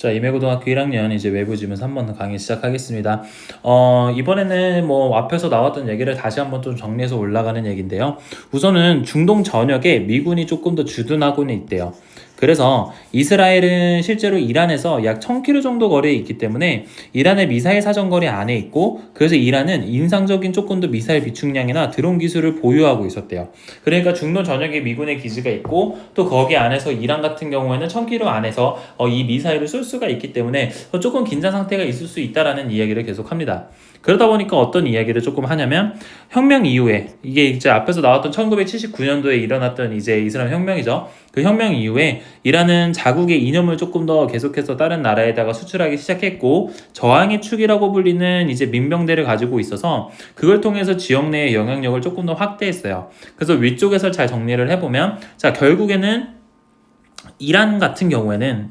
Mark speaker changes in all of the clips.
Speaker 1: 자, 임해고등학교 1학년 이제 외부 지문 3번 강의 시작하겠습니다. 이번에는 뭐 앞에서 나왔던 얘기를 다시 한번 좀 정리해서 올라가는 얘기인데요. 우선은 중동 전역에 미군이 조금 더 주둔하고는 있대요. 그래서 이스라엘은 실제로 이란에서 약 1000km 정도 거리에 있기 때문에 이란의 미사일 사정거리 안에 있고, 그래서 이란은 인상적인 조금 더 미사일 비축량이나 드론 기술을 보유하고 있었대요. 그러니까 중동 전역에 미군의 기지가 있고, 또 거기 안에서 이란 같은 경우에는 1000km 안에서 이 미사일을 쏠 수가 있기 때문에 조금 긴장 상태가 있을 수 있다라는 이야기를 계속합니다. 그러다 보니까 어떤 이야기를 조금 하냐면, 혁명 이후에, 이게 이제 앞에서 나왔던 1979년도에 일어났던 이제 이슬람 혁명이죠. 그 혁명 이후에 이란은 자국의 이념을 조금 더 계속해서 다른 나라에다가 수출하기 시작했고, 저항의 축이라고 불리는 이제 민병대를 가지고 있어서 그걸 통해서 지역 내의 영향력을 조금 더 확대했어요. 그래서 위쪽에서 잘 정리를 해보면, 자, 결국에는 이란 같은 경우에는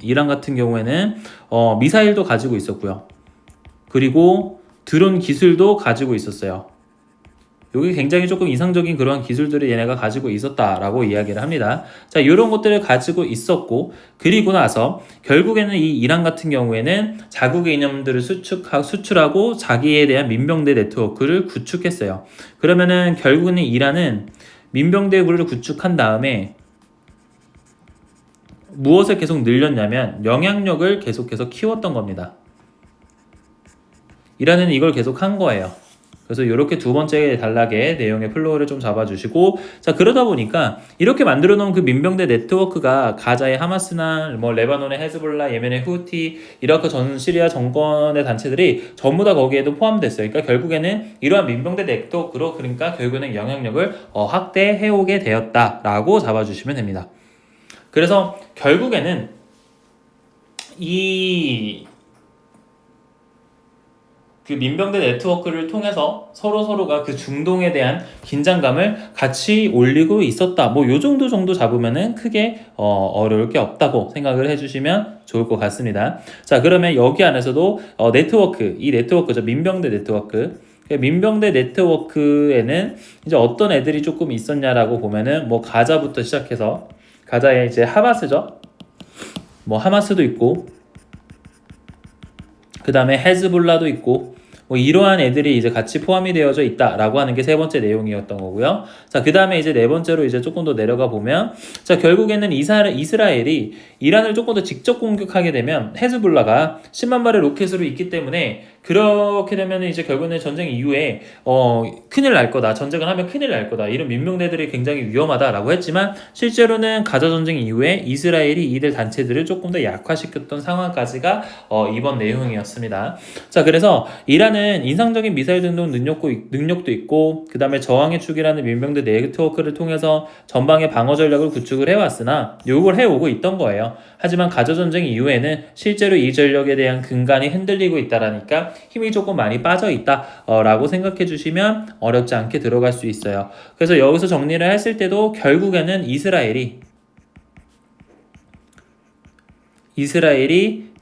Speaker 1: 미사일도 가지고 있었고요. 그리고 드론 기술도 가지고 있었어요. 여기 굉장히 조금 이상적인 그러한 기술들을 얘네가 가지고 있었다라고 이야기를 합니다. 자, 이런 것들을 가지고 있었고, 그리고 나서 결국에는 이 이란 같은 경우에는 자국의 이념들을 수출하고 자기에 대한 민병대 네트워크를 구축했어요. 그러면은 결국에는 이란은 민병대를 구축한 다음에 무엇을 계속 늘렸냐면 영향력을 계속해서 키웠던 겁니다. 이란은 이걸 계속 한 거예요. 그래서 이렇게 두 번째 단락의 내용의 플로우를 좀 잡아주시고, 자, 그러다 보니까 이렇게 만들어 놓은 그 민병대 네트워크가 가자의 하마스나 뭐 레바논의 헤즈볼라, 예멘의 후티, 이라크 전 시리아 정권의 단체들이 전부 다 거기에도 포함됐어요. 그러니까 결국에는 이러한 민병대 네트워크로, 그러니까 결국에는 영향력을 확대해오게 되었다라고 잡아주시면 됩니다. 그래서 결국에는 그 민병대 네트워크를 통해서 서로가 그 중동에 대한 긴장감을 같이 올리고 있었다. 뭐 요 정도 잡으면은 크게 어려울 게 없다고 생각을 해주시면 좋을 것 같습니다. 자, 그러면 여기 안에서도 이 네트워크죠. 민병대 네트워크. 민병대 네트워크에는 이제 어떤 애들이 조금 있었냐라고 보면은 뭐 가자부터 시작해서, 가자에 이제 하마스죠. 뭐 하마스도 있고, 그 다음에 헤즈볼라도 있고, 뭐 이러한 애들이 이제 같이 포함이 되어져 있다라고 하는 게 세 번째 내용이었던 거고요. 자, 그 다음에 이제 네 번째로 이제 조금 더 내려가 보면, 자, 결국에는 이스라엘이 이란을 조금 더 직접 공격하게 되면 헤즈볼라가 10만 발의 로켓으로 있기 때문에, 그렇게 되면 이제 결국에는 전쟁 이후에 큰일 날 거다, 전쟁을 하면 큰일 날 거다, 이런 민병대들이 굉장히 위험하다라고 했지만, 실제로는 가자 전쟁 이후에 이스라엘이 이들 단체들을 조금 더 약화시켰던 상황까지가 이번 내용이었습니다. 자, 그래서 이란은 인상적인 미사일 등록 능력도 있고, 그 다음에 저항의 축이라는 민병대 네트워크를 통해서 전방의 방어 전략을 구축을 해왔으나 요걸 해오고 있던 거예요. 하지만 가자 전쟁 이후에는 실제로 이 전력에 대한 근간이 흔들리고 있다라니까 힘이 조금 많이 빠져 있다라고 생각해 주시면 어렵지 않게 들어갈 수 있어요. 그래서 여기서 정리를 했을 때도 결국에는 이스라엘이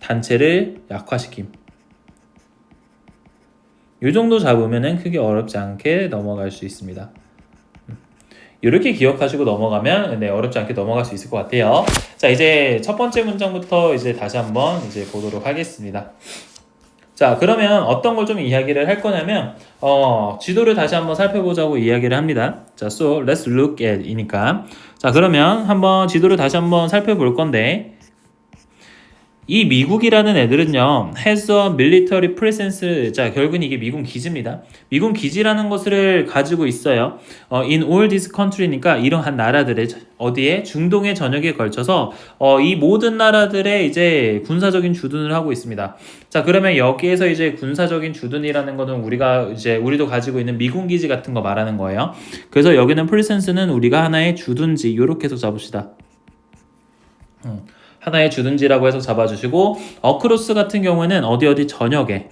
Speaker 1: 단체를 약화시킴. 이 정도 잡으면은 크게 어렵지 않게 넘어갈 수 있습니다. 이렇게 기억하시고 넘어가면 어렵지 않게 넘어갈 수 있을 것 같아요. 자, 이제 첫 번째 문장부터 이제 다시 한번 이제 보도록 하겠습니다. 자, 그러면 어떤 걸 좀 이야기를 할 거냐면, 지도를 다시 한번 살펴보자고 이야기를 합니다. 자, so let's look at 이니까. 자, 그러면 한번 지도를 다시 한번 살펴볼 건데, 이 미국이라는 애들은요, has a military presence. 자, 결국은 이게 미군 기지입니다. 미군 기지라는 것을 가지고 있어요. in all these country니까 이러한 나라들의 어디에 중동의 전역에 걸쳐서 이 모든 나라들의 이제 군사적인 주둔을 하고 있습니다. 자, 그러면 여기에서 이제 군사적인 주둔이라는 거는 우리도 가지고 있는 미군 기지 같은 거 말하는 거예요. 그래서 여기는 presence는 우리가 하나의 주둔지, 요렇게 해서 잡읍시다. 하나의 주둔지라고 해서 잡아주시고, 어크로스 같은 경우에는 어디 전역에,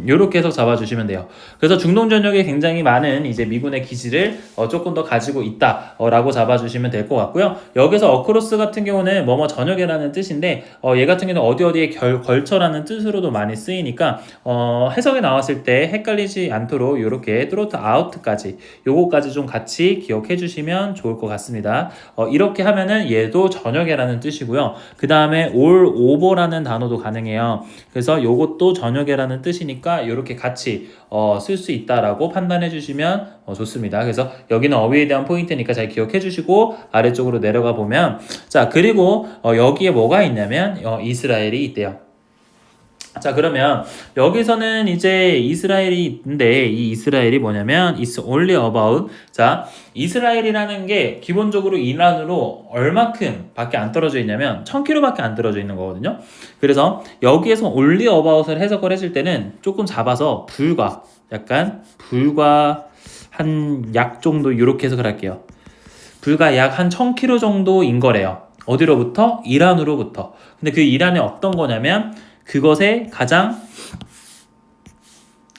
Speaker 1: 요렇게 해서 잡아주시면 돼요. 그래서 중동 전역에 굉장히 많은 이제 미군의 기지를 조금 더 가지고 있다라고 잡아주시면 될 것 같고요. 여기서 어크로스 같은 경우는 뭐뭐 전역이라는 뜻인데 얘 같은 경우는 어디에 걸쳐라는 뜻으로도 많이 쓰이니까 해석에 나왔을 때 헷갈리지 않도록 요렇게 throughout out까지 요거까지 좀 같이 기억해 주시면 좋을 것 같습니다. 이렇게 하면은 얘도 전역이라는 뜻이고요. 그 다음에 all over라는 단어도 가능해요. 그래서 요것도 전역이라는 뜻이니까 이렇게 같이 쓸 수 있다라고 판단해 주시면 좋습니다. 그래서 여기는 어휘에 대한 포인트니까 잘 기억해 주시고 아래쪽으로 내려가 보면 자 그리고 여기에 뭐가 있냐면 이스라엘이 있대요. 자 그러면 여기서는 이제 이스라엘이 있는데 이 이스라엘이 뭐냐면 It's only about 자 이스라엘이라는 게 기본적으로 이란으로 얼마큼 밖에 안 떨어져 있냐면 1000km 밖에 안 떨어져 있는 거거든요. 그래서 여기에서 only about을 해석을 했을 때는 조금 잡아서 불과 한 약 정도 이렇게 해석을 할게요. 불과 약 한 1000km 정도인 거래요. 어디로부터? 이란으로부터. 근데 그 이란이 어떤 거냐면 그것에 가장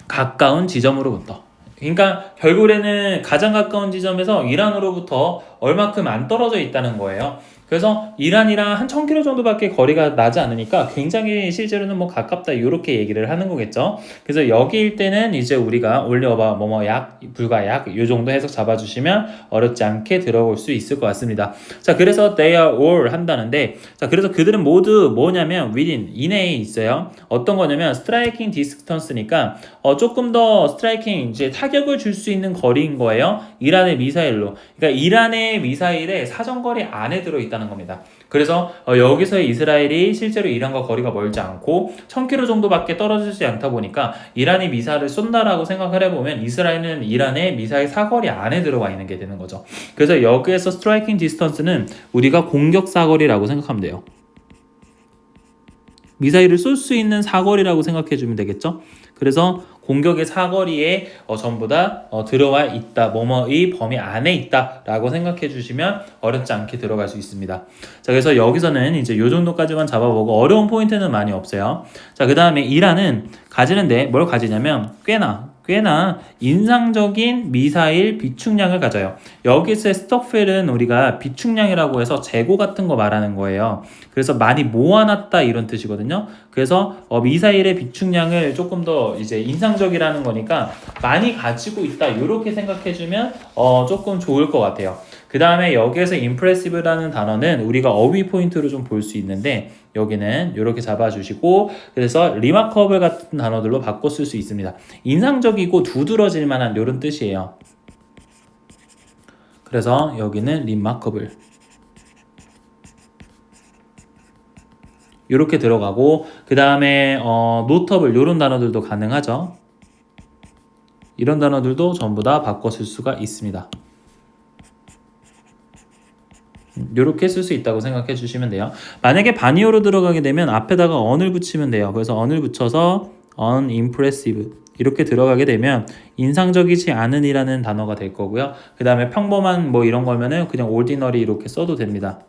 Speaker 1: 가까운 지점으로부터. 그러니까 결국에는 가장 가까운 지점에서 이란으로부터 얼마큼 안 떨어져 있다는 거예요. 그래서 이란이랑 한 1000km 정도밖에 거리가 나지 않으니까 굉장히 실제로는 뭐 가깝다 이렇게 얘기를 하는 거겠죠. 그래서 여기일 때는 이제 우리가 올려봐 뭐약 불과 약 요 정도 해석 잡아주시면 어렵지 않게 들어볼 수 있을 것 같습니다. 자 그래서 they are all 한다는데 자 그래서 그들은 모두 뭐냐면 within 이내에 있어요. 어떤 거냐면 striking distance니까 조금 더 스트라이킹 이제 타격을 줄 수 있는 거리인 거예요. 이란의 미사일로. 그러니까 이란의 미사일의 사정거리 안에 들어있다는 겁니다. 그래서 여기서의 이스라엘이 실제로 이란과 거리가 멀지 않고 1000km 정도밖에 떨어지지 않다 보니까 이란이 미사일을 쏜다라고 생각을 해보면 이스라엘은 이란의 미사일 사거리 안에 들어와 있는 게 되는 거죠. 그래서 여기에서 스트라이킹 디스턴스는 우리가 공격 사거리라고 생각하면 돼요. 미사일을 쏠 수 있는 사거리라고 생각해 주면 되겠죠. 그래서 공격의 사거리에 전부 다 들어와 있다, 뭐뭐의 범위 안에 있다라고 생각해 주시면 어렵지 않게 들어갈 수 있습니다. 자, 그래서 여기서는 이제 요 정도까지만 잡아보고 어려운 포인트는 많이 없어요. 자, 그 다음에 이란은 가지는데 뭘 가지냐면 꽤나 인상적인 미사일 비축량을 가져요. 여기서의 스톡펠은 우리가 비축량이라고 해서 재고 같은 거 말하는 거예요. 그래서 많이 모아놨다 이런 뜻이거든요. 그래서 미사일의 비축량을 조금 더 이제 인상적이라는 거니까 많이 가지고 있다 이렇게 생각해주면 조금 좋을 것 같아요. 그 다음에 여기에서 impressive라는 단어는 우리가 어휘 포인트로 좀 볼 수 있는데 여기는 이렇게 잡아주시고 그래서 remarkable 같은 단어들로 바꿔 쓸 수 있습니다. 인상적이고 두드러질 만한 이런 뜻이에요. 그래서 여기는 remarkable 이렇게 들어가고 그 다음에 notable 이런 단어들도 가능하죠. 이런 단어들도 전부 다 바꿔 쓸 수가 있습니다. 이렇게 쓸 수 있다고 생각해 주시면 돼요. 만약에 반이어로 들어가게 되면 앞에다가 on을 붙이면 돼요. 그래서 on을 붙여서 unimpressive 이렇게 들어가게 되면 인상적이지 않은 이라는 단어가 될 거고요. 그 다음에 평범한 뭐 이런 거면은 그냥 ordinary 이렇게 써도 됩니다.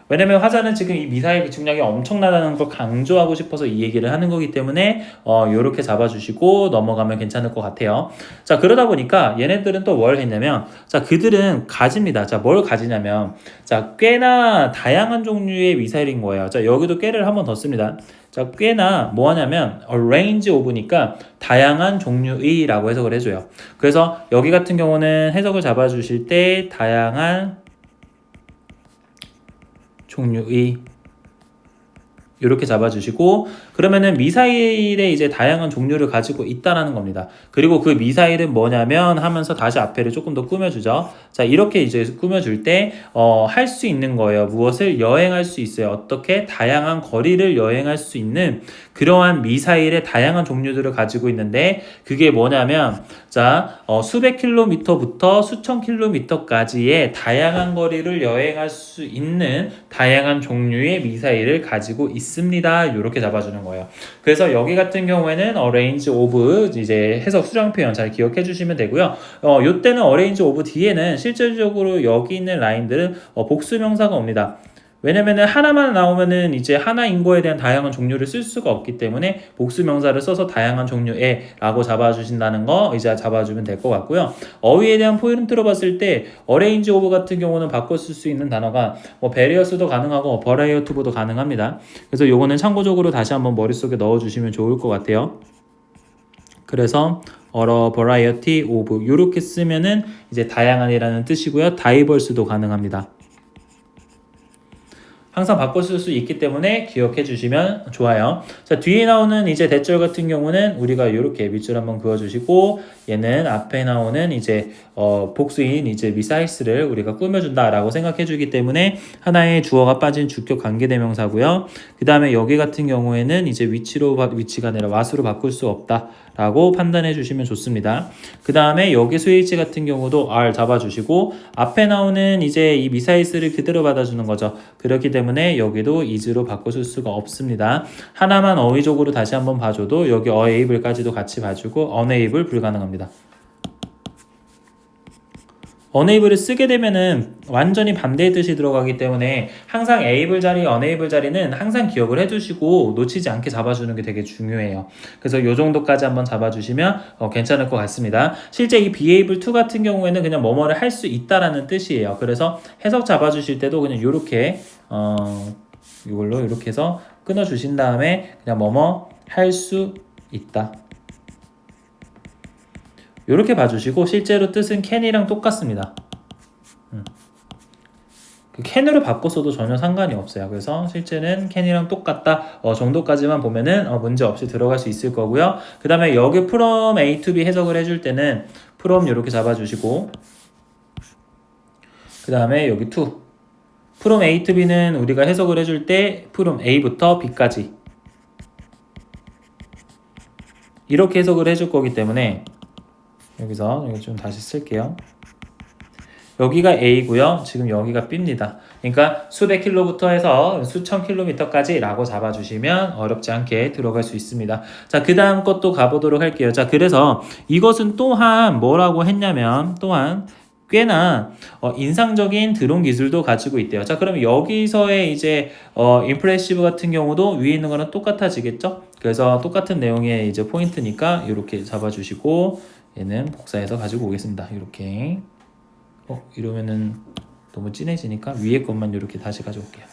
Speaker 1: 왜냐면 화자는 지금 이 미사일 비축량이 엄청나다는 걸 강조하고 싶어서 이 얘기를 하는 거기 때문에 요렇게 잡아주시고 넘어가면 괜찮을 것 같아요. 자 그러다 보니까 얘네들은 또 뭘 했냐면 자 그들은 가집니다. 자 뭘 가지냐면 자 꽤나 다양한 종류의 미사일인 거예요. 자 여기도 꽤를 한번 더 씁니다. 자 꽤나 뭐 하냐면 range of니까 다양한 종류의 라고 해석을 해줘요. 그래서 여기 같은 경우는 해석을 잡아주실 때 다양한 종류의 이렇게 잡아주시고 그러면은 미사일의 이제 다양한 종류를 가지고 있다라는 겁니다. 그리고 그 미사일은 뭐냐면 하면서 다시 앞에를 조금 더 꾸며주죠. 자 이렇게 이제 꾸며줄 때 할 수 있는 거예요. 무엇을 여행할 수 있어요. 어떻게 다양한 거리를 여행할 수 있는 그러한 미사일의 다양한 종류들을 가지고 있는데 그게 뭐냐면 자 수백 킬로미터부터 수천 킬로미터까지의 다양한 거리를 여행할 수 있는 다양한 종류의 미사일을 가지고 있습니다. 이렇게 잡아주는 거예요. 그래서 여기 같은 경우에는 range of 이제 해석 수량 표현 잘 기억해 주시면 되고요. 요때는 range of 뒤에는 실질적으로 여기 있는 라인들은 복수 명사가 옵니다. 왜냐면은 하나만 나오면은 이제 하나인 거에 대한 다양한 종류를 쓸 수가 없기 때문에 복수 명사를 써서 다양한 종류의 라고 잡아주신다는 거 이제 잡아주면 될 것 같고요. 어휘에 대한 포인트로 봤을 때 어레인지 오브 같은 경우는 바꿔 쓸 수 있는 단어가 뭐 베리어스도 가능하고 버라이어티브도 가능합니다. 그래서 요거는 참고적으로 다시 한번 머릿속에 넣어주시면 좋을 것 같아요. 그래서 어러 버라이어티 오브 이렇게 쓰면은 이제 다양한이라는 뜻이고요. 다이버스도 가능합니다. 항상 바꿔 쓸 수 있기 때문에 기억해 주시면 좋아요. 자, 뒤에 나오는 이제 대절 같은 경우는 우리가 이렇게 밑줄 한번 그어 주시고 얘는 앞에 나오는 이제 복수인 이제 미사일스를 우리가 꾸며준다라고 생각해 주기 때문에 하나의 주어가 빠진 주격 관계대명사고요. 그 다음에 여기 같은 경우에는 이제 위치가 아니라 what으로 바꿀 수 없다라고 판단해 주시면 좋습니다. 그 다음에 여기 스위치 같은 경우도 R 잡아주시고 앞에 나오는 이제 이 미사일스를 그대로 받아주는 거죠. 그렇기 때문에 여기도 is로 바꿔줄 수가 없습니다. 하나만 어휘적으로 다시 한번 봐줘도 여기 unable까지도 같이 봐주고 unable 불가능합니다. unable을 쓰게 되면은 완전히 반대의 뜻이 들어가기 때문에 항상 able 자리, unable 자리는 항상 기억을 해두시고 놓치지 않게 잡아주는 게 되게 중요해요. 그래서 이 정도까지 한번 잡아주시면 괜찮을 것 같습니다. 실제 이 be able to 같은 경우에는 그냥 뭐뭐를 할 수 있다라는 뜻이에요. 그래서 해석 잡아주실 때도 그냥 이렇게 이걸로 이렇게 해서 끊어주신 다음에 그냥 뭐뭐 할 수 있다. 이렇게 봐주시고 실제로 뜻은 can이랑 똑같습니다. 그 can으로 바꿨어도 전혀 상관이 없어요. 그래서 실제는 can이랑 똑같다 정도까지만 보면은 문제 없이 들어갈 수 있을 거고요. 그 다음에 여기 from A to B 해석을 해줄 때는 from 이렇게 잡아주시고 그 다음에 여기 to from A to B는 우리가 해석을 해줄 때 from A부터 B까지 이렇게 해석을 해줄 거기 때문에 여기서 이거 좀 다시 쓸게요. 여기가 A고요. 지금 여기가 B입니다. 그러니까 수백 킬로부터 해서 수천 킬로미터까지 라고 잡아주시면 어렵지 않게 들어갈 수 있습니다. 자, 그 다음 것도 가보도록 할게요. 자, 그래서 이것은 또한 뭐라고 했냐면 또한 꽤나 인상적인 드론 기술도 가지고 있대요. 자, 그럼 여기서의 이제 임프레시브 같은 경우도 위에 있는 거랑 똑같아지겠죠? 그래서 똑같은 내용의 이제 포인트니까 이렇게 잡아주시고 얘는 복사해서 가지고 오겠습니다. 이렇게 이러면은 너무 진해지니까 위에 것만 이렇게 다시 가져올게요.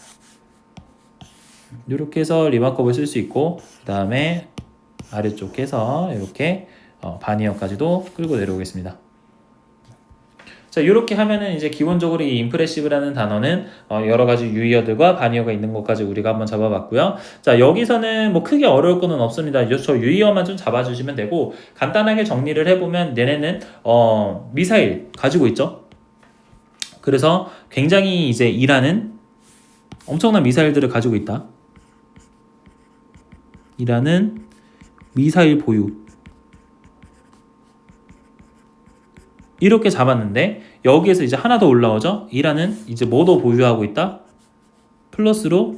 Speaker 1: 이렇게 해서 리마커블 쓸 수 있고 그 다음에 아래쪽에서 이렇게 바니어까지도 끌고 내려오겠습니다. 자, 이렇게 하면은 이제 기본적으로 이 임프레시브라는 단어는 여러 가지 유의어들과 바니어가 있는 것까지 우리가 한번 잡아봤고요. 자, 여기서는 뭐 크게 어려울 거는 없습니다. 저 유의어만 좀 잡아주시면 되고 간단하게 정리를 해보면 얘네는 미사일 가지고 있죠. 그래서 굉장히 이제 이란은 엄청난 미사일들을 가지고 있다. 이란은 미사일 보유. 이렇게 잡았는데 여기에서 이제 하나 더 올라오죠. 이란은 이제 뭐도 보유하고 있다. 플러스로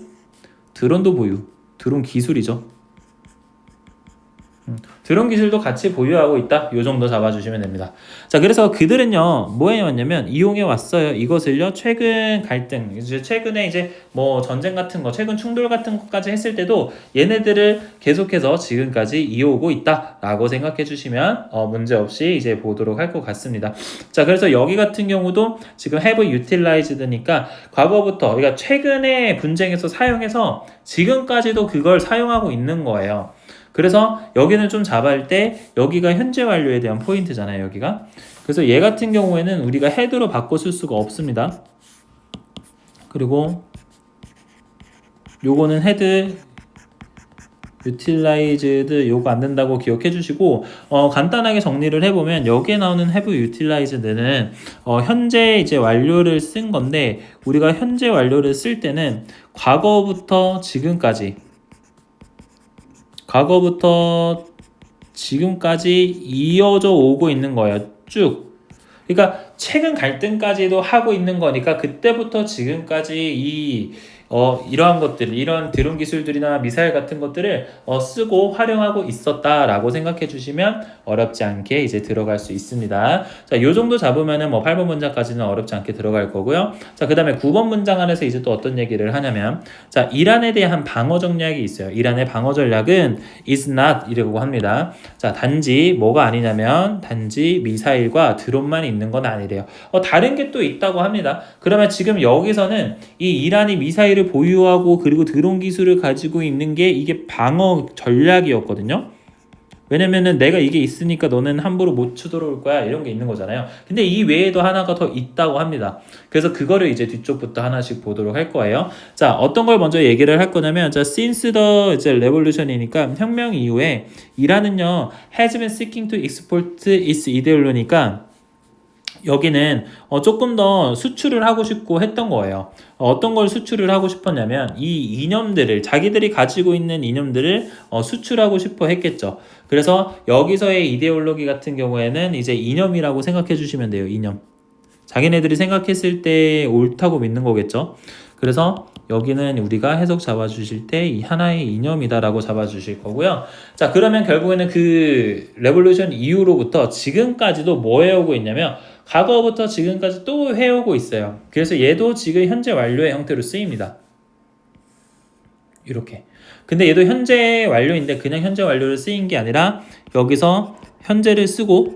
Speaker 1: 드론도 보유. 드론 기술이죠. 드론 기술도 같이 보유하고 있다. 이 정도 잡아주시면 됩니다. 자, 그래서 그들은요, 뭐 해왔냐면, 이용해 왔어요. 이것을요, 최근 갈등, 이제 최근에 이제 뭐 전쟁 같은 거, 최근 충돌 같은 것까지 했을 때도 얘네들을 계속해서 지금까지 이어오고 있다라고 생각해 주시면 문제 없이 이제 보도록 할 것 같습니다. 자, 그래서 여기 같은 경우도 지금 have utilized니까 과거부터, 그러니까 최근에 분쟁에서 사용해서 지금까지도 그걸 사용하고 있는 거예요. 그래서 여기는 좀 잡을 때 여기가 현재 완료에 대한 포인트잖아요. 여기가. 그래서 얘 같은 경우에는 우리가 head로 바꿔 쓸 수가 없습니다. 그리고 요거는 head utilized 요거 안 된다고 기억해 주시고 간단하게 정리를 해보면 여기에 나오는 have utilized는 현재 이제 완료를 쓴 건데 우리가 현재 완료를 쓸 때는 과거부터 지금까지 이어져 오고 있는 거예요. 쭉. 그러니까 최근 갈등까지도 하고 있는 거니까 그때부터 지금까지 이러한 것들, 이런 드론 기술들이나 미사일 같은 것들을 쓰고 활용하고 있었다라고 생각해 주시면 어렵지 않게 이제 들어갈 수 있습니다. 자, 요 정도 잡으면은 뭐 8번 문장까지는 어렵지 않게 들어갈 거고요. 자, 그 다음에 9번 문장 안에서 이제 또 어떤 얘기를 하냐면, 자, 이란에 대한 방어 전략이 있어요. 이란의 방어 전략은 is not 이라고 합니다. 자, 단지 뭐가 아니냐면, 단지 미사일과 드론만 있는 건 아니래요. 다른 게 또 있다고 합니다. 그러면 지금 여기서는 이 이란이 미사일을 보유하고 그리고 드론 기술을 가지고 있는 게 이게 방어 전략이었거든요. 왜냐면은 내가 이게 있으니까 너는 함부로 못 쳐들어올 거야 이런 게 있는 거잖아요. 근데 이 외에도 하나가 더 있다고 합니다. 그래서 그거를 이제 뒤쪽부터 하나씩 보도록 할 거예요. 자, 어떤 걸 먼저 얘기를 할 거냐면, 자, since the 이제 revolution이니까 혁명 이후에 이란은요 has been seeking to export its ideology니까 여기는 조금 더 수출을 하고 싶고 했던 거예요. 어떤 걸 수출을 하고 싶었냐면 이 이념들을, 자기들이 가지고 있는 이념들을 수출하고 싶어 했겠죠. 그래서 여기서의 이데올로기 같은 경우에는 이제 이념이라고 생각해 주시면 돼요. 이념. 자기네들이 생각했을 때 옳다고 믿는 거겠죠. 그래서 여기는 우리가 해석 잡아주실 때 이 하나의 이념이다라고 잡아주실 거고요. 자, 그러면 결국에는 그 레볼루션 이후로부터 지금까지도 뭐 해오고 있냐면 과거부터 지금까지 또 해오고 있어요. 그래서 얘도 지금 현재 완료의 형태로 쓰입니다. 이렇게. 근데 얘도 현재 완료인데 그냥 현재 완료를 쓰인 게 아니라 여기서 현재를 쓰고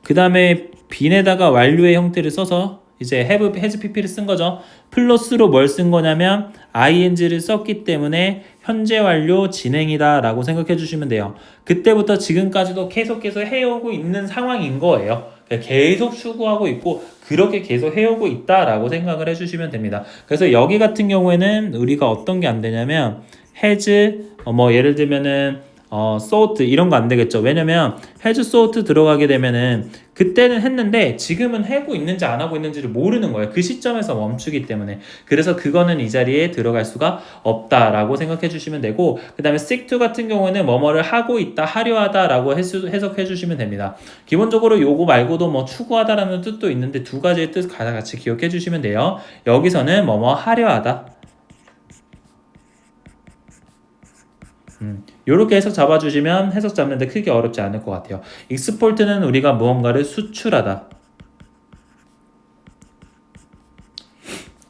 Speaker 1: 그 다음에 빈에다가 완료의 형태를 써서 이제 have, has, pp를 쓴 거죠. 플러스로 뭘 쓴 거냐면 ing를 썼기 때문에 현재 완료 진행이다 라고 생각해 주시면 돼요. 그때부터 지금까지도 계속해서 해오고 있는 상황인 거예요. 계속 추구하고 있고 그렇게 계속 해오고 있다라고 생각을 해주시면 됩니다. 그래서 여기 같은 경우에는 우리가 어떤 게 안 되냐면 has 뭐 예를 들면은 sought 이런 거 안 되겠죠. 왜냐면 has sought 들어가게 되면은 그때는 했는데 지금은 하고 있는지 안 하고 있는지를 모르는 거예요. 그 시점에서 멈추기 때문에. 그래서 그거는 이 자리에 들어갈 수가 없다라고 생각해 주시면 되고, 그 다음에 seek to 같은 경우는 뭐뭐를 하고 있다, 하려 하다라고 해석해 주시면 됩니다. 기본적으로 요거 말고도 뭐 추구하다라는 뜻도 있는데 두 가지의 뜻 같이 기억해 주시면 돼요. 여기서는 뭐뭐 하려 하다. 이렇게 해석 잡아주시면 해석 잡는데 크게 어렵지 않을 것 같아요. 익스포트는 우리가 무언가를 수출하다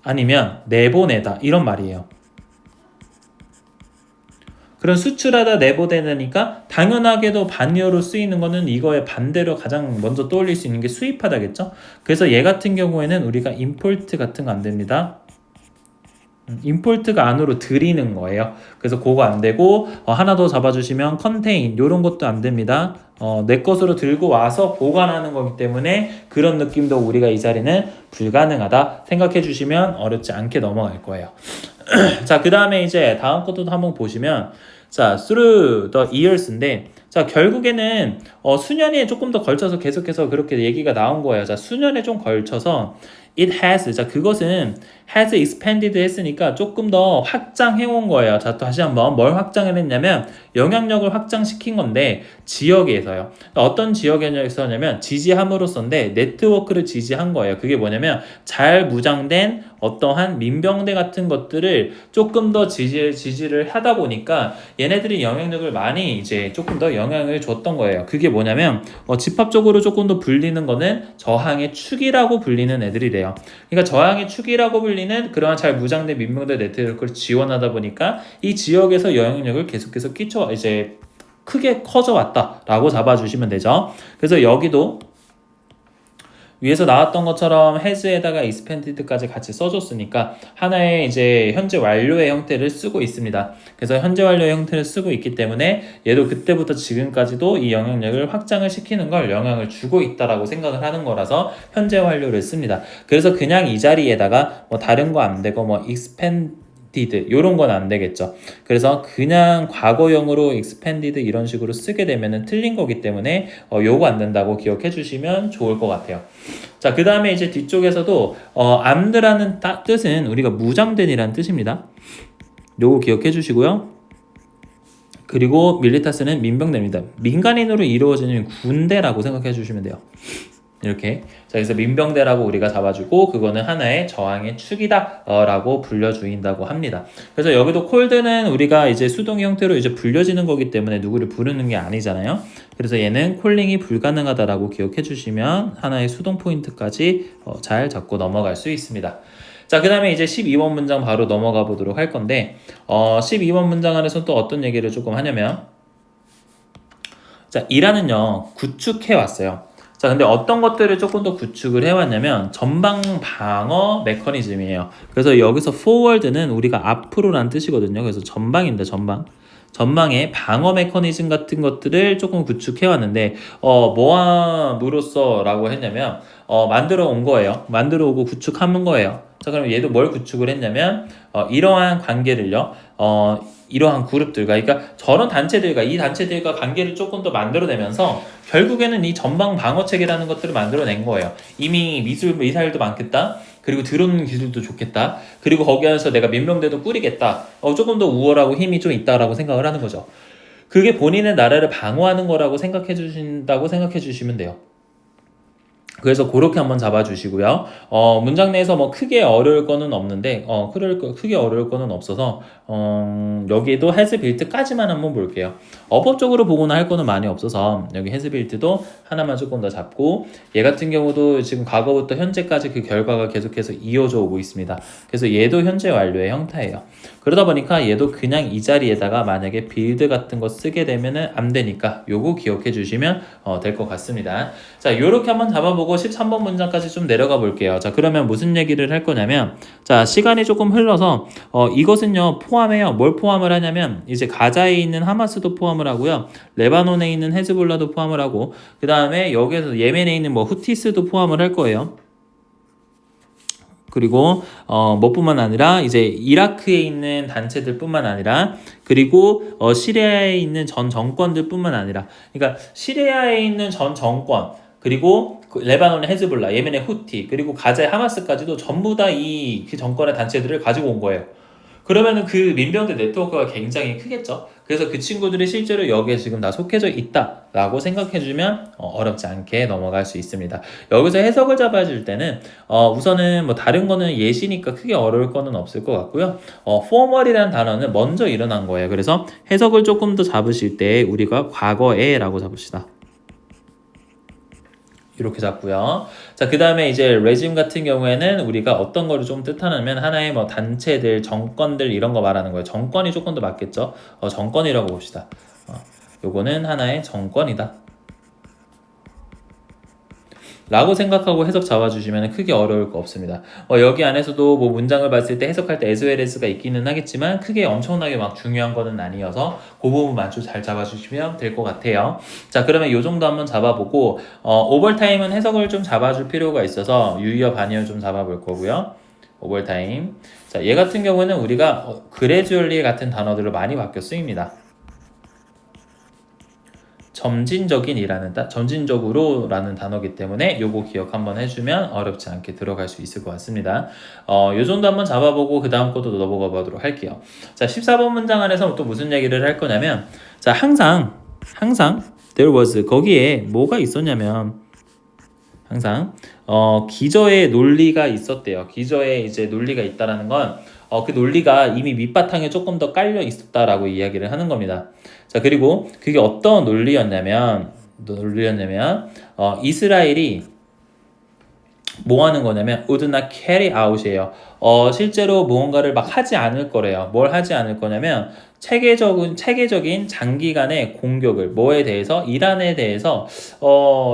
Speaker 1: 아니면 내보내다 이런 말이에요. 그런 수출하다 내보내니까 당연하게도 반의어로 쓰이는 거는 이거의 반대로 가장 먼저 떠올릴 수 있는 게 수입하다겠죠. 그래서 얘 같은 경우에는 우리가 임포트 같은 거 안 됩니다. 임포트가 안으로 들이는 거예요. 그래서 그거 안 되고 하나 더 잡아주시면 컨테인 이런 것도 안 됩니다. 내 것으로 들고 와서 보관하는 거기 때문에 그런 느낌도 우리가 이 자리는 불가능하다 생각해 주시면 어렵지 않게 넘어갈 거예요. 자, 그 다음에 이제 다음 것도 한번 보시면, 자, through the years인데, 자, 결국에는 수년에 조금 더 걸쳐서 계속해서 그렇게 얘기가 나온 거예요. 자, 수년에 좀 걸쳐서 it has, 자, 그것은 has expanded 했으니까 조금 더 확장해온 거예요. 자, 또 다시 한번 뭘 확장을 했냐면 영향력을 확장시킨 건데 지역에서요. 어떤 지역에서냐면 지지함으로써인데 네트워크를 지지한 거예요. 그게 뭐냐면 잘 무장된 어떠한 민병대 같은 것들을 조금 더 지지를 하다 보니까 얘네들이 영향력을 많이 이제 조금 더 영향을 줬던 거예요. 그게 뭐냐면 집합적으로 조금 더 불리는 거는 저항의 축이라고 불리는 애들이래요. 그러니까 저항의 축이라고 불리는 그러한 잘 무장된 민병대 네트워크를 지원하다 보니까 이 지역에서 영향력을 계속해서 이제 크게 커져왔다라고 잡아주시면 되죠. 그래서 여기도 위에서 나왔던 것처럼 has에다가 expanded까지 같이 써줬으니까 하나의 이제 현재 완료의 형태를 쓰고 있습니다. 그래서 현재 완료의 형태를 쓰고 있기 때문에 얘도 그때부터 지금까지도 이 영향력을 확장을 시키는 걸 영향을 주고 있다라고 생각을 하는 거라서 현재 완료를 씁니다. 그래서 그냥 이 자리에다가 뭐 다른 거 안 되고 뭐 expanded 이런 건 안 되겠죠. 그래서 그냥 과거형으로 expanded 이런 식으로 쓰게 되면은 틀린 거기 때문에 요거 안 된다고 기억해 주시면 좋을 것 같아요. 자, 그 다음에 이제 뒤쪽에서도 armed라는 뜻은 우리가 무장된이라는 뜻입니다. 요거 기억해 주시고요. 그리고 밀리타스는 민병대입니다. 민간인으로 이루어지는 군대라고 생각해 주시면 돼요. 이렇게. 자, 그래서 민병대라고 우리가 잡아주고 그거는 하나의 저항의 축이다 라고 불려주인다고 합니다. 그래서 여기도 콜드는 우리가 이제 수동의 형태로 이제 불려지는 거기 때문에 누구를 부르는 게 아니잖아요. 그래서 얘는 콜링이 불가능하다라고 기억해 주시면 하나의 수동 포인트까지 잘 잡고 넘어갈 수 있습니다. 자, 그 다음에 이제 12번 문장 바로 넘어가 보도록 할 건데 12번 문장 안에서 또 어떤 얘기를 조금 하냐면 자, 이라는요 구축해 왔어요. 자, 근데 어떤 것들을 조금 더 구축을 해왔냐면 전방 방어 메커니즘이에요. 그래서 여기서 forward는 우리가 앞으로라는 뜻이거든요. 그래서 전방입니다. 전방의 방어 메커니즘 같은 것들을 조금 구축해왔는데 모함으로써 라고 했냐면 만들어 온 거예요. 만들어 오고 구축한 거예요. 자, 그럼 얘도 뭘 구축을 했냐면 이러한 관계를요. 이러한 그룹들과 그러니까 저런 단체들과 이 단체들과 관계를 조금 더 만들어내면서 결국에는 이 전방 방어 체계라는 것들을 만들어낸 거예요. 이미 미사일도 많겠다. 그리고 드론 기술도 좋겠다. 그리고 거기 안에서 내가 민병대도 꾸리겠다. 조금 더 우월하고 힘이 좀 있다라고 생각을 하는 거죠. 그게 본인의 나라를 방어하는 거라고 생각해 주시면 돼요. 그래서 그렇게 한번 잡아주시고요. 문장 내에서 뭐 크게 어려울 거는 없는데, 크게 어려울 거는 없어서, 여기도 has built까지만 한번 볼게요. 어법적으로 보거나 할 거는 많이 없어서, 여기 has built도 하나만 조금 더 잡고, 얘 같은 경우도 지금 과거부터 현재까지 그 결과가 계속해서 이어져 오고 있습니다. 그래서 얘도 현재 완료의 형태예요. 그러다 보니까 얘도 그냥 이 자리에다가 만약에 build 같은 거 쓰게 되면은 안 되니까 요거 기억해 주시면 될 것 같습니다. 자, 요렇게 한번 잡아보고 13번 문장까지 좀 내려가 볼게요. 자, 그러면 무슨 얘기를 할 거냐면, 자, 시간이 조금 흘러서, 이것은요, 포함해요. 뭘 포함을 하냐면, 이제 가자에 있는 하마스도 포함을 하고요, 레바논에 있는 헤즈볼라도 포함을 하고, 그 다음에 여기에서 예멘에 있는 뭐 후티스도 포함을 할 거예요. 그리고 뭐뿐만 아니라 이제 이라크에 있는 단체들뿐만 아니라 그리고 시리아에 있는 전 정권들뿐만 아니라 그러니까 시리아에 있는 전 정권 그리고 레바논의 헤즈볼라, 예멘의 후티 그리고 가자의 하마스까지도 전부 다 이 그 정권의 단체들을 가지고 온 거예요. 그러면은 그 민병대 네트워크가 굉장히 크겠죠. 그래서 그 친구들이 실제로 여기에 지금 다 속해져 있다라고 생각해주면 어렵지 않게 넘어갈 수 있습니다. 여기서 해석을 잡아줄 때는 우선은 뭐 다른 거는 예시니까 크게 어려울 거는 없을 것 같고요. formal이라는 단어는 먼저 일어난 거예요. 그래서 해석을 조금 더 잡으실 때 우리가 과거에라고 잡읍시다. 이렇게 잡고요. 자, 그 다음에 이제 레짐 같은 경우에는 우리가 어떤 거를 좀 뜻하냐면 하나의 뭐 단체들, 정권들 이런 거 말하는 거예요. 정권이 조금 더 맞겠죠? 정권이라고 봅시다. 요거는 하나의 정권이다. 라고 생각하고 해석 잡아주시면 크게 어려울 거 없습니다. 여기 안에서도 뭐 문장을 봤을 때 해석할 때 as well as가 있기는 하겠지만 크게 엄청나게 막 중요한 거는 아니어서 그 부분만 좀 잘 잡아주시면 될 것 같아요. 자, 그러면 요 정도 한번 잡아보고 오버타임은 해석을 좀 잡아줄 필요가 있어서 유의어 반의어 좀 잡아볼 거고요. 오버타임. 자, 얘 같은 경우는 우리가 gradually 같은 단어들로 많이 바뀌어 쓰입니다. 점진적으로라는 단어이기 때문에 요거 기억 한번 해주면 어렵지 않게 들어갈 수 있을 것 같습니다. 요 정도 한번 잡아보고 그 다음 것도 넘어가 보도록 할게요. 자, 14번 문장 안에서 또 무슨 얘기를 할 거냐면, 자, 항상 there was 거기에 뭐가 있었냐면 항상 기저의 논리가 있었대요. 기저에 이제 논리가 있다라는 건 그 논리가 이미 밑바탕에 조금 더 깔려 있었다라고 이야기를 하는 겁니다. 자, 그리고 그게 어떤 논리였냐면 이스라엘이 뭐 하는 거냐면 would not carry out이에요. 실제로 무언가를 막 하지 않을 거래요. 뭘 하지 않을 거냐면 체계적인 장기간의 공격을 뭐에 대해서 이란에 대해서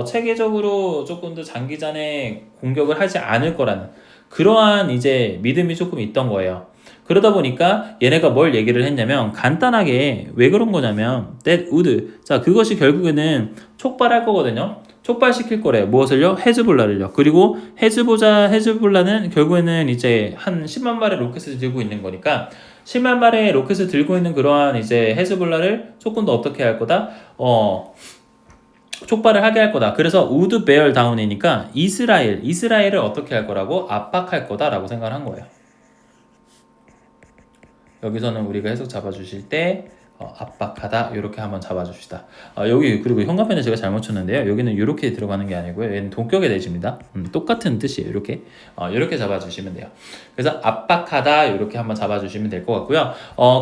Speaker 1: 체계적으로 조금 더 장기간의 공격을 하지 않을 거라는 그러한 이제 믿음이 조금 있던 거예요. 그러다 보니까 얘네가 뭘 얘기를 했냐면 간단하게 왜 그런 거냐면 that would 자 그것이 결국에는 촉발할 거거든요. 촉발시킬 거래요. 무엇을요? 헤즈볼라를요. 그리고 헤즈볼라는 결국에는 이제 한 10만 발의 로켓을 들고 있는 거니까 10만 발의 로켓을 들고 있는 그러한 이제 헤즈볼라를 조금 더 어떻게 할 거다? 촉발을 하게 할 거다. 그래서 would bear down이니까 이스라엘을 어떻게 할 거라고? 압박할 거다라고 생각을 한 거예요. 여기서는 우리가 해석 잡아주실 때 압박하다 이렇게 한번 잡아줍시다. 여기 그리고 현관펜을 제가 잘못 쳤는데요. 여기는 이렇게 들어가는 게 아니고요. 얘는 동격의 대지입니다. 똑같은 뜻이에요. 이렇게 잡아주시면 돼요. 그래서 압박하다 이렇게 한번 잡아주시면 될 것 같고요.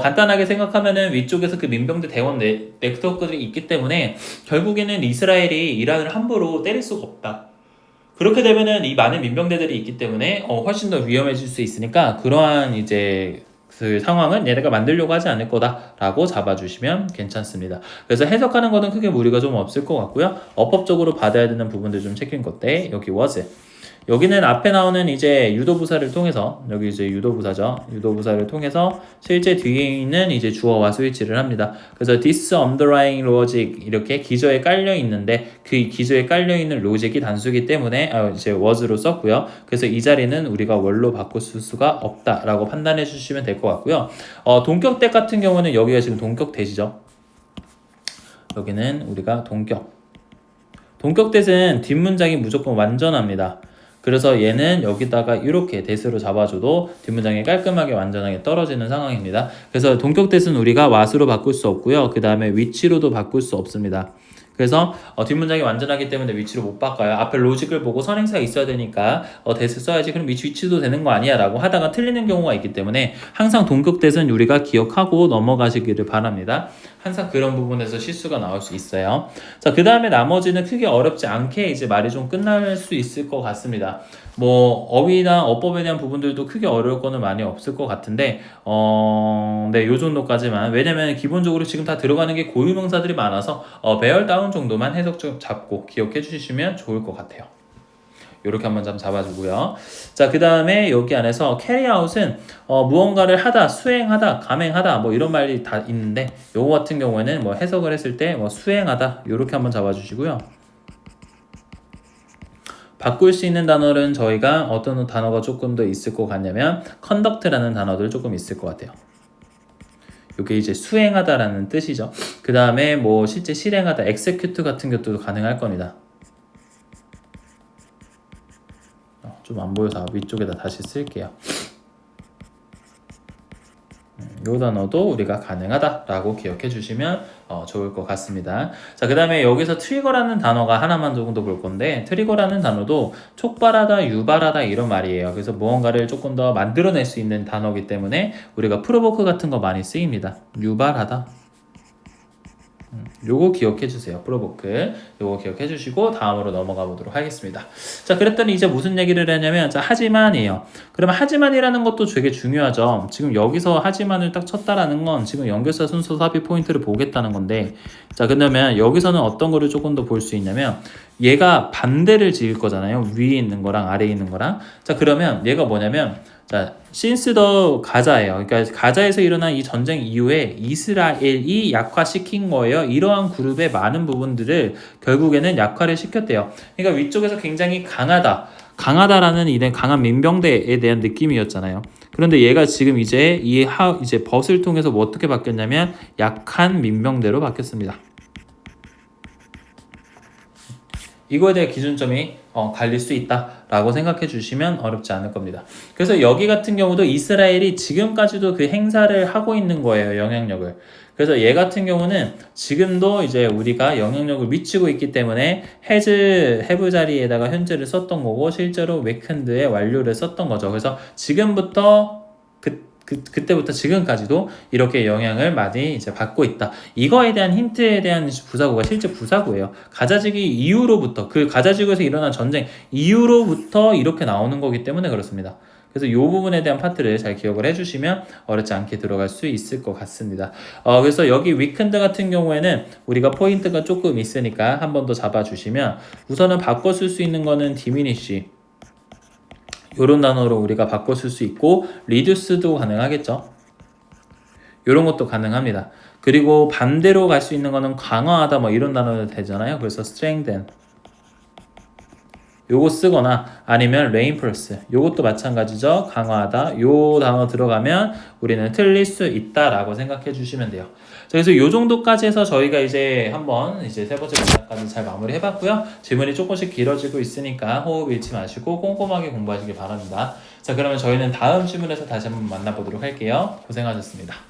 Speaker 1: 간단하게 생각하면은 위쪽에서 그 민병대 대원 네트워크들이 있기 때문에 결국에는 이스라엘이 이란을 함부로 때릴 수가 없다. 그렇게 되면은 이 많은 민병대들이 있기 때문에 훨씬 더 위험해질 수 있으니까 그러한 이제 그 상황은 얘네가 만들려고 하지 않을 거다라고 잡아주시면 괜찮습니다. 그래서 해석하는 거는 크게 무리가 좀 없을 것 같고요. 어법적으로 받아야 되는 부분들 좀 체크인 것때 여기 was 여기는 앞에 나오는 이제 유도부사를 통해서 여기 이제 유도부사죠. 유도부사를 통해서 실제 뒤에 있는 이제 주어와 스위치를 합니다. 그래서 this underlying logic 이렇게 기저에 깔려 있는데 그 기저에 깔려 있는 로직이 단수기 때문에 이제 was로 썼고요. 그래서 이 자리는 우리가 월로 바꿀 수가 없다라고 판단해 주시면 될 것 같고요. 동격대 같은 경우는 여기가 지금 동격대시죠. 여기는 우리가 동격대는 뒷문장이 무조건 완전합니다. 그래서 얘는 여기다가 이렇게 대수로 잡아줘도 뒷문장이 깔끔하게 완전하게 떨어지는 상황입니다. 그래서 동격대는 우리가 what으로 바꿀 수 없고요. 그 다음에 위치로도 바꿀 수 없습니다. 그래서 뒷문장이 완전하기 때문에 위치로 못 바꿔요. 앞에 로직을 보고 선행사가 있어야 되니까 대수 써야지 그럼 위치도 되는 거 아니야 라고 하다가 틀리는 경우가 있기 때문에 항상 동격대는 우리가 기억하고 넘어가시기를 바랍니다. 항상 그런 부분에서 실수가 나올 수 있어요. 자, 그 다음에 나머지는 크게 어렵지 않게 이제 말이 좀 끝날 수 있을 것 같습니다. 뭐 어휘나 어법에 대한 부분들도 크게 어려울 거는 많이 없을 것 같은데 네, 요 정도까지만. 왜냐면 기본적으로 지금 다 들어가는 게 고유명사들이 많아서 배열 다운 정도만 해석 좀 잡고 기억해 주시면 좋을 것 같아요. 이렇게 한번 좀 잡아주고요. 자, 그 다음에 여기 안에서 carry out은 무언가를 하다, 수행하다, 감행하다 뭐 이런 말이 다 있는데 요거 같은 경우에는 뭐 해석을 했을 때 뭐 수행하다 이렇게 한번 잡아주시고요. 바꿀 수 있는 단어는 저희가 어떤 단어가 조금 더 있을 것 같냐면 conduct라는 단어들 조금 있을 것 같아요. 이게 이제 수행하다라는 뜻이죠. 그 다음에 뭐 실제 실행하다, execute 같은 것도 가능할 겁니다. 좀 안 보여서 위쪽에다 다시 쓸게요. 이 단어도 우리가 가능하다라고 기억해 주시면 좋을 것 같습니다. 자, 그 다음에 여기서 트리거라는 단어가 하나만 정도 볼 건데 트리거라는 단어도 촉발하다, 유발하다 이런 말이에요. 그래서 무언가를 조금 더 만들어낼 수 있는 단어이기 때문에 우리가 프로보크 같은 거 많이 쓰입니다. 유발하다. 요거 기억해 주세요. 프로보크. 요거 기억해 주시고 다음으로 넘어가 보도록 하겠습니다. 자, 그랬더니 이제 무슨 얘기를 하냐면 자, 하지만이에요. 그러면 하지만이라는 것도 되게 중요하죠. 지금 여기서 하지만을 딱 쳤다라는 건 지금 연결사 순서 삽입 포인트를 보겠다는 건데 자, 그러면 여기서는 어떤 거를 조금 더 볼 수 있냐면 얘가 반대를 지을 거잖아요. 위에 있는 거랑 아래에 있는 거랑. 자, 그러면 얘가 뭐냐면 자, 신스 더 가자예요. 그러니까 가자에서 일어난 이 전쟁 이후에 이스라엘이 약화시킨 거예요. 이러한 그룹의 많은 부분들을 결국에는 약화를 시켰대요. 그러니까 위쪽에서 굉장히 강하다라는 이런 강한 민병대에 대한 느낌이었잖아요. 그런데 얘가 지금 이제 이제 벗을 통해서 뭐 어떻게 바뀌었냐면 약한 민병대로 바뀌었습니다. 이거에 대해 기준점이 갈릴 수 있다라고 생각해 주시면 어렵지 않을 겁니다. 그래서 여기 같은 경우도 이스라엘이 지금까지도 그 행사를 하고 있는 거예요. 영향력을. 그래서 얘 같은 경우는 지금도 이제 우리가 영향력을 미치고 있기 때문에 have 자리에다가 현재를 썼던 거고 실제로 weakened의 완료를 썼던 거죠. 그래서 지금부터 그때부터 지금까지도 이렇게 영향을 많이 이제 받고 있다. 이거에 대한 힌트에 대한 부사구가 실제 부사구예요. 가자지기 이후로부터 그 가자지구에서 일어난 전쟁 이후로부터 이렇게 나오는 거기 때문에 그렇습니다. 그래서 이 부분에 대한 파트를 잘 기억을 해주시면 어렵지 않게 들어갈 수 있을 것 같습니다. 그래서 여기 weakened 같은 경우에는 우리가 포인트가 조금 있으니까 한 번 더 잡아주시면 우선은 바꿔 쓸 수 있는 거는 diminish 요런 단어로 우리가 바꿔 쓸 수 있고 reduce도 가능하겠죠. 요런 것도 가능합니다. 그리고 반대로 갈 수 있는 거는 강화하다 뭐 이런 단어도 되잖아요. 그래서 strengthen 요거 쓰거나 아니면 reinforce 요것도 마찬가지죠. 강화하다 요 단어 들어가면 우리는 틀릴 수 있다라고 생각해 주시면 돼요. 자, 그래서 요 정도까지 해서 저희가 이제 한번 이제 세 번째 문장까지 잘 마무리 해봤고요. 질문이 조금씩 길어지고 있으니까 호흡 잃지 마시고 꼼꼼하게 공부하시기 바랍니다. 자, 그러면 저희는 다음 질문에서 다시 한번 만나보도록 할게요. 고생하셨습니다.